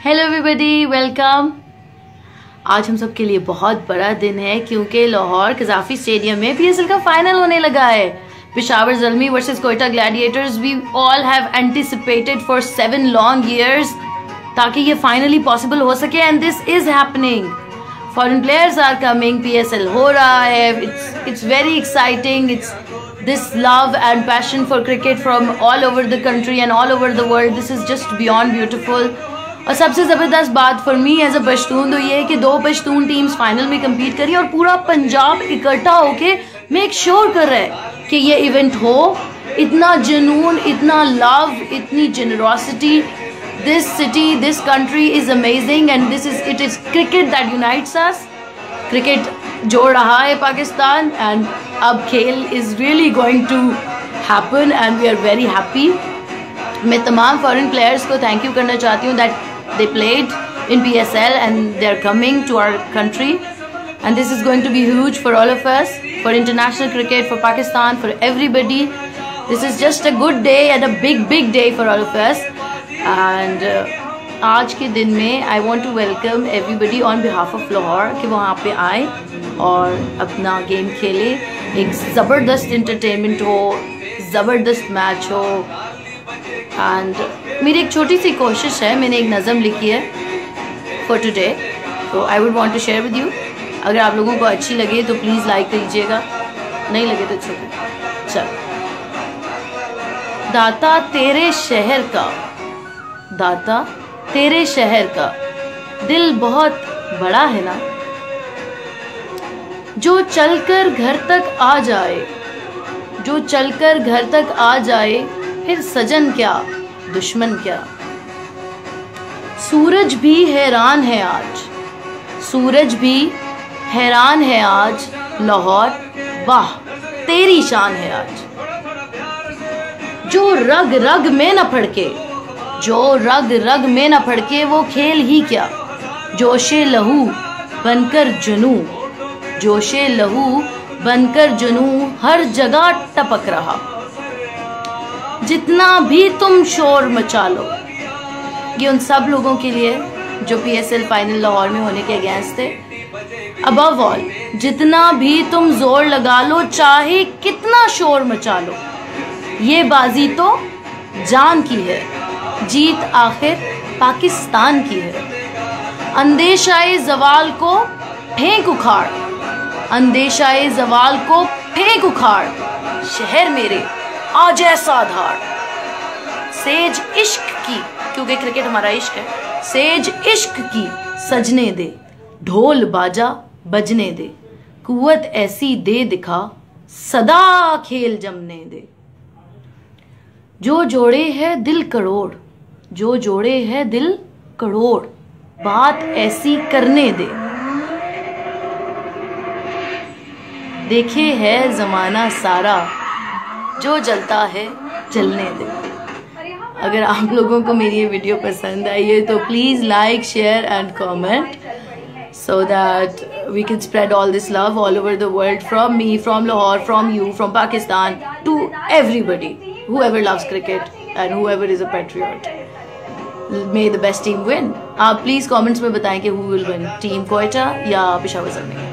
Hello everybody, welcome. आज हम सब के लिए बहुत बड़ा दिन है क्योंकि लाहौर कज़ाफ़ी स्टेडियम में पीएसएल का फाइनल होने लगा है। Peshawar Zalmi versus Quetta gladiators. We all have anticipated for 7 long years ताकि ये फाइनली पॉसिबल हो सके and this is happening. Foreign players are coming, PSL हो रहा है। It's very exciting. It's this love and passion for cricket from all over the country and all over the world. This is just beyond beautiful. और सबसे ज़बरदस्त बात for me as a Pashtun तो ये है कि 2 पश्तून टीम्स फाइनल में compete करी और पूरा पंजाब इकट्ठा होके मेक श्योर कर रहा है कि ये इवेंट हो। इतना जुनून, इतना लव, इतनी generosity. This city, this country is amazing and it is cricket that unites us. Cricket जोड़ रहा है पाकिस्तान एंड अब खेल is really going to happen and we are very happy. मैं तमाम फॉरेन प्लेयर्स को थैंक यू करना चाहती हूँ that they played in PSL and they're coming to our country and this is going to be huge for all of us, for international cricket, for Pakistan, for everybody. This is just a good day and a big day for all of us and आज के दिन में I want to welcome everybody on behalf of Lahore कि वहाँ पे आए और अपना गेम खेले। एक ज़बरदस्त इंटरटेनमेंट हो, ज़बरदस्त मैच हो एंड मेरी एक छोटी सी कोशिश है, मैंने एक नज़म लिखी है फॉर टुडे, तो I would want to share with you. अगर आप लोगों को अच्छी लगे तो प्लीज़ लाइक कीजिएगा, नहीं लगे तो छोड़िए। चल। दाता तेरे शहर का, दाता तेरे शहर का दिल बहुत बड़ा है ना, जो चलकर घर तक आ जाए, जो चलकर घर तक आ जाए, फिर सजन क्या दुश्मन क्या। सूरज भी हैरान है आज, सूरज भी हैरान है आज, लाहौर वाह तेरी शान है आज। जो रग रग में न फड़के, जो रग रग में न फड़के, वो खेल ही क्या। जोशे लहू बनकर जुनू, जोशे लहू बनकर जुनू हर जगह टपक रहा। जितना भी तुम शोर मचा लो, ये उन सब लोगों के लिए जो पीएसएल फाइनल लाहौर में होने के अगेंस्ट थे। अबव ऑल, जितना भी तुम जोर लगा लो, चाहे कितना शोर मचा लो, ये बाजी तो जान की है, जीत आखिर पाकिस्तान की है। अंदेशाए जवाल को फेंक उखाड़, अंदेशाए जवाल को फेंक उखाड़, शहर मेरे आज ऐसा धार। सेज इश्क की, क्योंकि क्रिकेट हमारा इश्क है, सेज इश्क की सजने दे, ढोल बाजा बजने दे, कुव्वत ऐसी दे दिखा, सदा खेल जमने दे। जो जोड़े है दिल करोड़, जो जोड़े है दिल करोड़, बात ऐसी करने दे। देखे है जमाना सारा, जो जलता है जलने दे। अगर आप लोगों को मेरी ये वीडियो पसंद आई है तो please like, share and comment so that we can spread all this love all over the world, from me, from Lahore, from you, from Pakistan, to everybody, whoever loves cricket and whoever is a patriot. May the best team win. आप please comments में बताएं कि who will win, team Quetta या पेशावर ज़ल्मी।